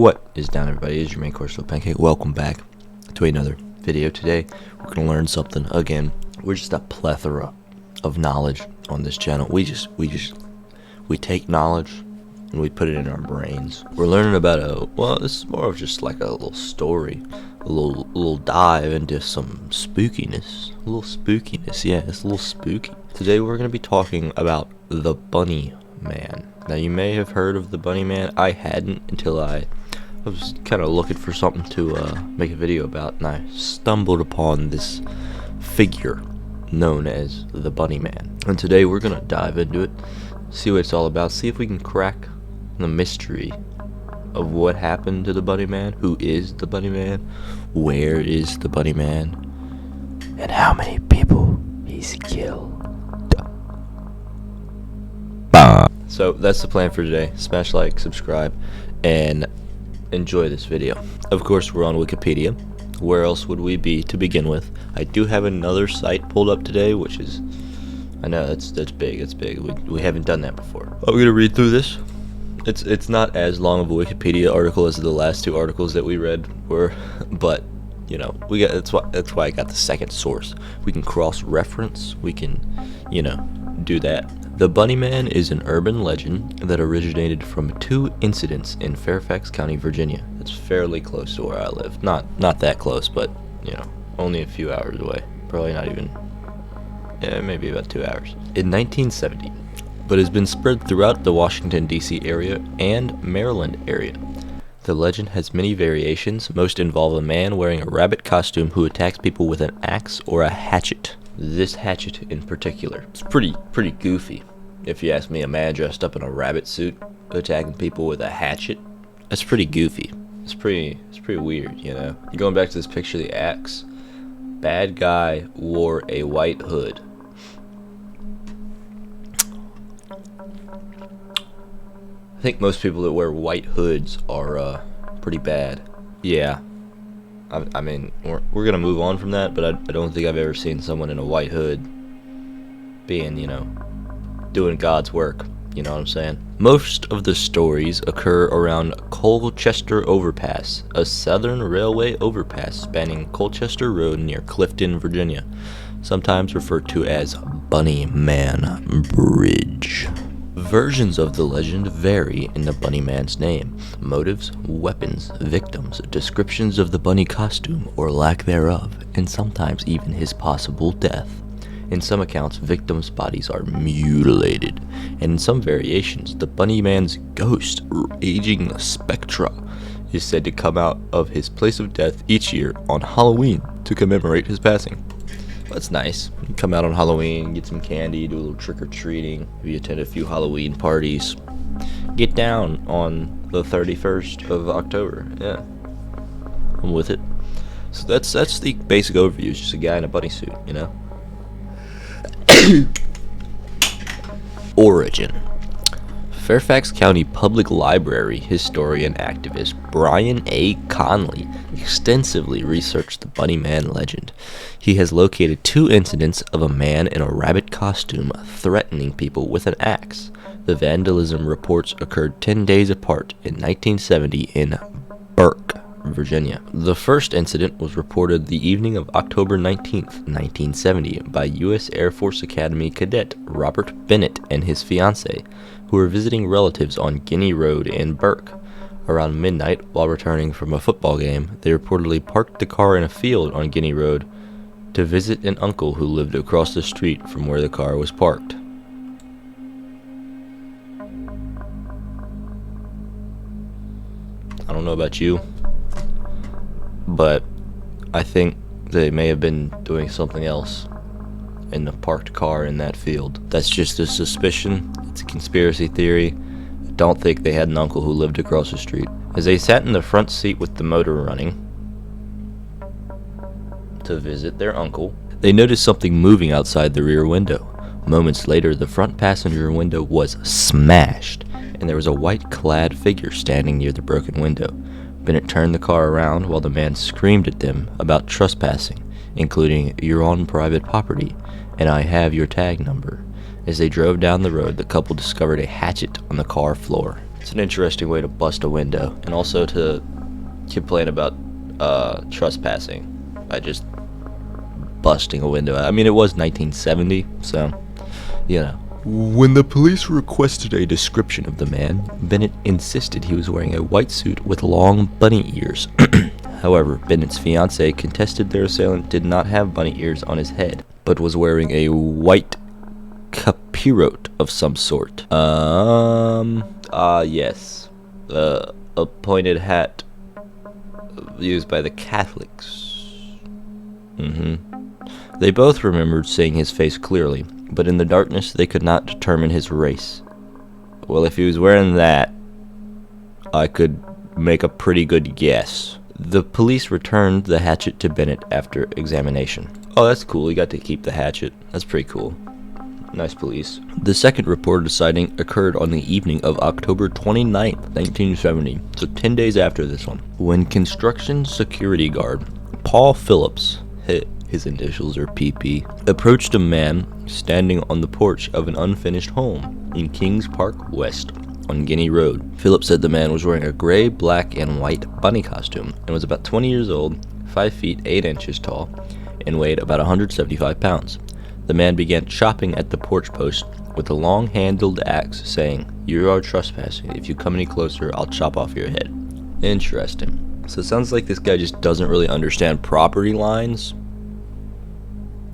What is down, everybody? It's your main course of Pancake. Welcome back to another video. Today we're gonna learn something again. We're just a plethora of knowledge on this channel. We take knowledge and we put it in our brains. We're learning about this is more of just like a little story, a little dive into some spookiness. A little spookiness, yeah, it's a little spooky. Today we're gonna be talking about the Bunny Man. Now, you may have heard of the Bunny Man. I hadn't until I was kind of looking for something to make a video about, and I stumbled upon this figure known as the Bunny Man. And today we're gonna dive into it, see what it's all about, see if we can crack the mystery of what happened to the Bunny Man, who is the Bunny Man, where is the Bunny Man, and how many people he's killed. So that's the plan for today. Smash like, subscribe, and enjoy this video. Of course, we're on Wikipedia. Where else would we be to begin with? I do have another site pulled up today, which is, I know that's big. It's big. We haven't done that before. I'm gonna read through this. It's not as long of a Wikipedia article as the last two articles that we read were, but you know, that's why I got the second source. We can cross-reference. We can, do that. The Bunny Man is an urban legend that originated from two incidents in Fairfax County, Virginia. That's fairly close to where I live. Not that close, but only a few hours away. Probably not even, maybe about 2 hours. In 1970, but has been spread throughout the Washington, D.C. area and Maryland area. The legend has many variations. Most involve a man wearing a rabbit costume who attacks people with an axe or a hatchet. This hatchet in particular, it's pretty goofy. If you ask me, a man dressed up in a rabbit suit attacking people with a hatchet, that's pretty goofy. It's pretty weird, You're going back to this picture of the axe. Bad guy wore a white hood. I think most people that wear white hoods are pretty bad. Yeah. I mean, we're gonna move on from that, but I don't think I've ever seen someone in a white hood being, doing God's work. You know what I'm saying? Most of the stories occur around Colchester Overpass, a southern railway overpass spanning Colchester Road near Clifton, Virginia, sometimes referred to as Bunny Man Bridge. Versions of the legend vary in the Bunny Man's name, motives, weapons, victims, descriptions of the bunny costume or lack thereof, and sometimes even his possible death. In some accounts, victims' bodies are mutilated, and in some variations, the Bunny Man's ghost, raging spectra, is said to come out of his place of death each year on Halloween to commemorate his passing. That's nice. You come out on Halloween, get some candy, do a little trick-or-treating, maybe attend a few Halloween parties. Get down on the 31st of October. Yeah, I'm with it. So that's the basic overview. It's just a guy in a bunny suit, Origin. Fairfax County Public Library historian activist Brian A. Conley extensively researched the Bunny Man legend. He has located two incidents of a man in a rabbit costume threatening people with an axe. The vandalism reports occurred 10 days apart in 1970 in Burke, Virginia. The first incident was reported the evening of October 19th, 1970 by U.S. Air Force Academy cadet Robert Bennett and his fiancée, who were visiting relatives on Guinea Road in Burke. Around midnight, while returning from a football game, they reportedly parked the car in a field on Guinea Road to visit an uncle who lived across the street from where the car was parked. I don't know about you, but I think they may have been doing something else in the parked car in that field. That's just a suspicion. It's a conspiracy theory. I don't think they had an uncle who lived across the street. As they sat in the front seat with the motor running to visit their uncle, they noticed something moving outside the rear window. Moments later, the front passenger window was smashed, and there was a white-clad figure standing near the broken window. Bennett turned the car around while the man screamed at them about trespassing, including, "You're on private property, and I have your tag number." As they drove down the road, the couple discovered a hatchet on the car floor. It's an interesting way to bust a window, and also to complain about trespassing by just busting a window. I mean, it was 1970, so, you know. When the police requested a description of the man, Bennett insisted he was wearing a white suit with long bunny ears. However, Bennett's fiancée contested their assailant did not have bunny ears on his head, but was wearing a white capirote of some sort. Yes. A pointed hat used by the Catholics. They both remembered seeing his face clearly, but in the darkness they could not determine his race. Well, if he was wearing that, I could make a pretty good guess. The police returned the hatchet to Bennett after examination. Oh, that's cool. He got to keep the hatchet. That's pretty cool. Nice police. The second reported sighting occurred on the evening of October 29th, 1970, so 10 days after this one, when construction security guard Paul Phillips, his initials are PP, approached a man standing on the porch of an unfinished home in Kings Park West on Guinea Road. Phillips said the man was wearing a gray, black, and white bunny costume and was about 20 years old, 5 feet 8 inches tall, and weighed about 175 pounds. The man began chopping at the porch post with a long-handled axe, saying, "You are trespassing. If you come any closer, I'll chop off your head." Interesting. So it sounds like this guy just doesn't really understand property lines,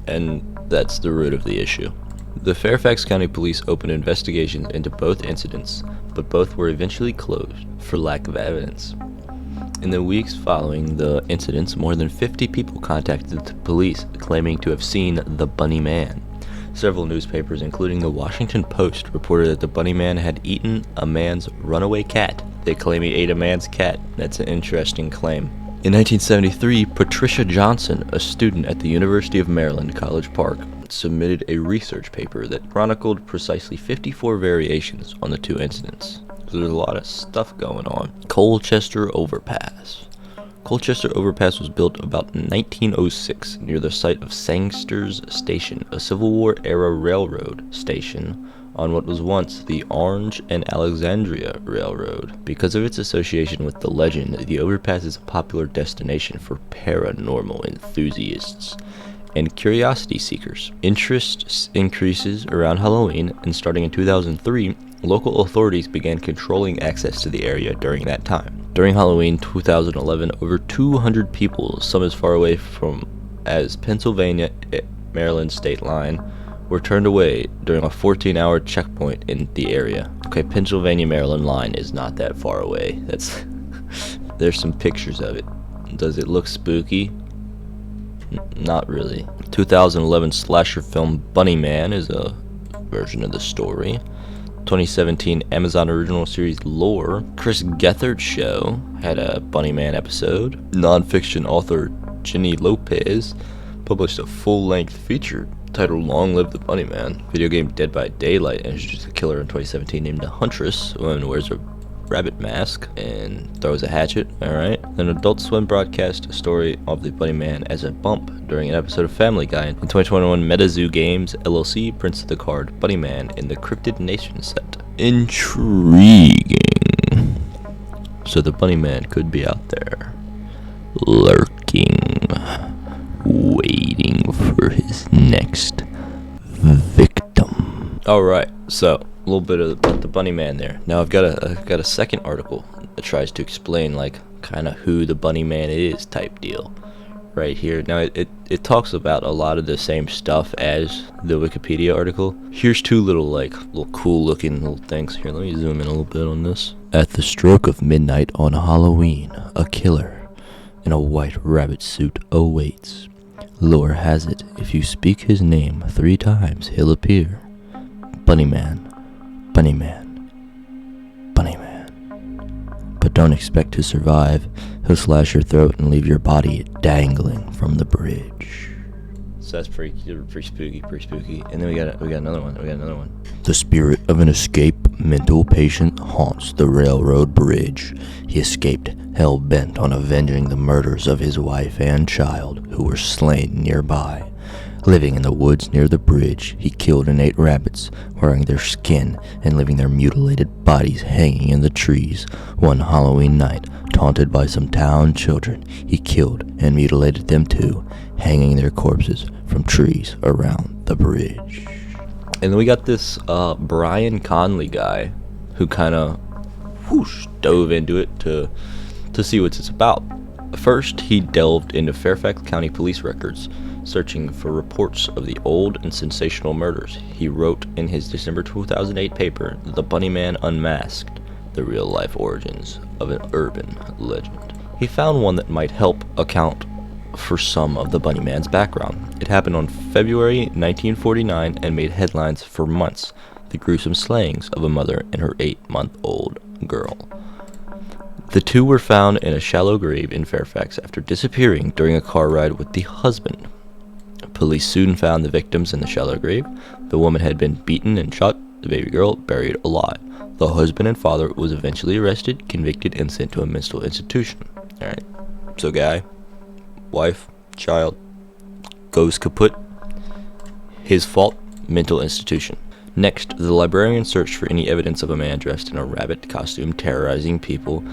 and that's the root of the issue. The Fairfax County Police opened investigations into both incidents, but both were eventually closed for lack of evidence. In the weeks following the incidents, more than 50 people contacted the police, claiming to have seen the Bunny Man. Several newspapers, including the Washington Post, reported that the Bunny Man had eaten a man's runaway cat. They claim he ate a man's cat. That's an interesting claim. In 1973, Patricia Johnson, a student at the University of Maryland, College Park, submitted a research paper that chronicled precisely 54 variations on the two incidents. So there's a lot of stuff going on. Colchester Overpass. Colchester Overpass was built about 1906 near the site of Sangster's Station, a Civil War-era railroad station on what was once the Orange and Alexandria Railroad. Because of its association with the legend, the overpass is a popular destination for paranormal enthusiasts and curiosity seekers. Interest increases around Halloween, and starting in 2003, local authorities began controlling access to the area during that time. During Halloween 2011, over 200 people, some as far away from as Pennsylvania Maryland state line, were turned away during a 14-hour checkpoint in the area. Okay, Pennsylvania Maryland line is not that far away. There's some pictures of it. Does it look spooky? Not really. 2011 slasher film Bunny Man is a version of the story. 2017 Amazon original series Lore. Chris Gethard's show had a Bunny Man episode. Nonfiction author Jenny Lopez published a full-length feature titled Long Live the Bunny Man. Video game Dead by Daylight introduced a killer in 2017 named the Huntress, a woman who wears a rabbit mask and throws a hatchet. Alright. Then Adult Swim broadcast a story of the Bunny Man as a bump during an episode of Family Guy. In 2021, MetaZoo Games LLC prints the card Bunny Man in the Cryptid Nation set. Intriguing. So the Bunny Man could be out there, lurking, waiting for his next victim. Alright, so a little bit about the Bunny Man there. Now I've got a second article that tries to explain like kind of who the Bunny Man is type deal right here. Now it talks about a lot of the same stuff as the Wikipedia article. Here's two little cool looking little things. Here, let me zoom in a little bit on this. At the stroke of midnight on Halloween, a killer in a white rabbit suit awaits. Lore has it, if you speak his name 3 times, he'll appear. Bunny Man, Bunny Man, Bunny Man. But don't expect to survive. He'll slash your throat and leave your body dangling from the bridge. So that's pretty spooky. And then we got another one. The spirit of an escaped mental patient haunts the railroad bridge. He escaped hell-bent on avenging the murders of his wife and child, who were slain nearby. Living in the woods near the bridge, he killed and ate rabbits, wearing their skin and leaving their mutilated bodies hanging in the trees. One Halloween night, taunted by some town children, he killed and mutilated them too, hanging their corpses from trees around the bridge. And then we got this Brian Conley guy who kind of dove into it to see what it's about. First, he delved into Fairfax County police records, searching for reports of the old and sensational murders. He wrote in his December 2008 paper, The Bunny Man Unmasked, the real-life origins of an urban legend. He found one that might help account for some of the Bunny Man's background. It happened on February 1949 and made headlines for months. The gruesome slayings of a mother and her 8-month-old girl. The two were found in a shallow grave in Fairfax after disappearing during a car ride with the husband. Police soon found the victims in the shallow grave. The woman had been beaten and shot, the baby girl buried alive. The husband and father was eventually arrested, convicted, and sent to a mental institution. Alright, so guy, wife, child, goes kaput. His fault, mental institution. Next, the librarian searched for any evidence of a man dressed in a rabbit costume terrorizing people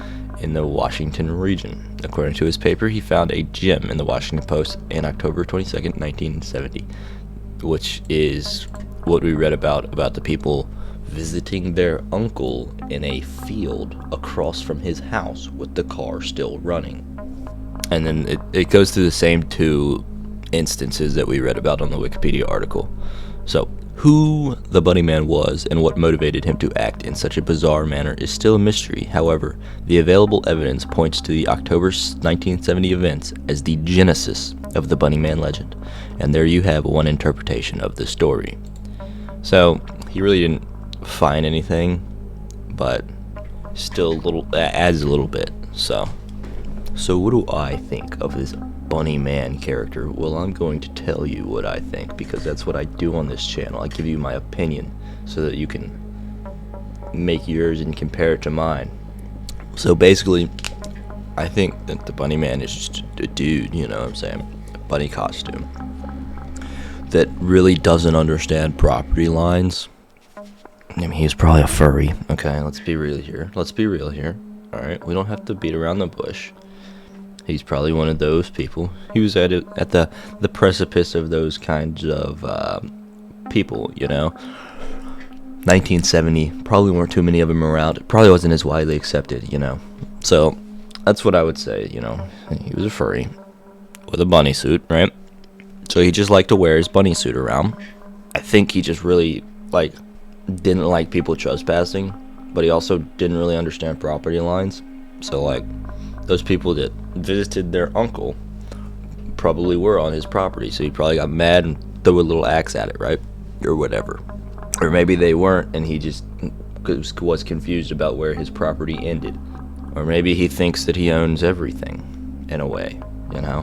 in the Washington region. According to his paper, he found a gem in the Washington Post on October 22nd, 1970, which is what we read about the people visiting their uncle in a field across from his house with the car still running. And then it goes through the same two instances that we read about on the Wikipedia article. So, who the Bunny Man was and what motivated him to act in such a bizarre manner is still a mystery. However, the available evidence points to the October 1970 events as the genesis of the Bunny Man legend. And there you have one interpretation of the story. So, he really didn't find anything, but still adds a little bit. So what do I think of this Bunny Man character? Well, I'm going to tell you what I think, because that's what I do on this channel. I give you my opinion so that you can make yours and compare it to mine. So basically, I think that the Bunny Man is just a dude, you know what I'm saying? A bunny costume that really doesn't understand property lines. I mean, he's probably a furry. Okay, let's be real here. Alright, we don't have to beat around the bush. He's probably one of those people. He was at the precipice of those kinds of people, you know. 1970, probably weren't too many of them around. It probably wasn't as widely accepted, you know. So, that's what I would say, you know. He was a furry with a bunny suit, right? So he just liked to wear his bunny suit around. I think he just really, didn't like people trespassing, but he also didn't really understand property lines. So, those people that visited their uncle probably were on his property, so he probably got mad and threw a little axe at it, right? Or whatever. Or maybe they weren't, and he just was confused about where his property ended. Or maybe he thinks that he owns everything, in a way, you know?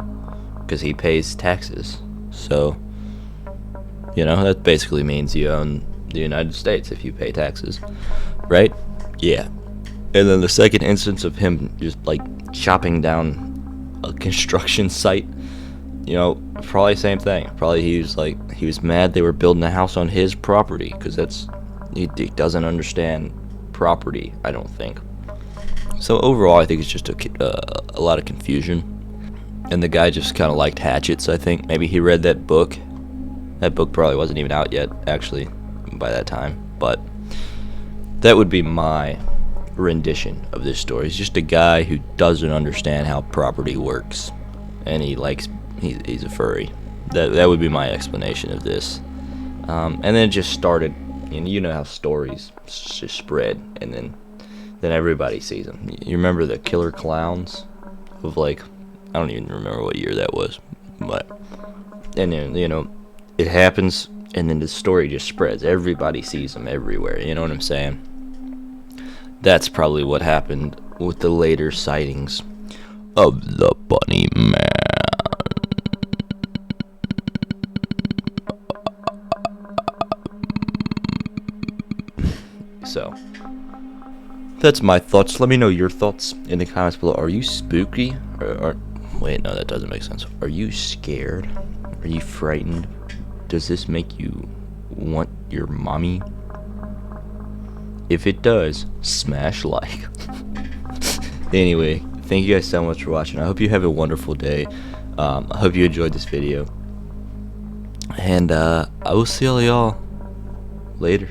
Because he pays taxes. So, you know, that basically means you own the United States if you pay taxes, right? Yeah. And then the second instance of him just, chopping down a construction site, you know, probably same thing. Probably he was mad they were building a house on his property, because he doesn't understand property, I don't think. So overall, I think it's just a lot of confusion. And the guy just kind of liked hatchets, I think. Maybe he read that book. That book probably wasn't even out yet, actually, by that time. But that would be my rendition of this story. He's just a guy who doesn't understand how property works. And he's a furry. That would be my explanation of this. And then it just started, and you know how stories just spread, and then everybody sees them. You remember the killer clowns of I don't even remember what year that was, but, and then, you know, it happens, and then the story just spreads. Everybody sees them everywhere, you know what I'm saying? That's probably what happened with the later sightings of the Bunny Man. So, that's my thoughts. Let me know your thoughts in the comments below. Are you spooky? Or wait, no, that doesn't make sense. Are you scared? Are you frightened? Does this make you want your mommy? If it does, smash like. Anyway, thank you guys so much for watching. I hope you have a wonderful day. I hope you enjoyed this video. And I will see all y'all later.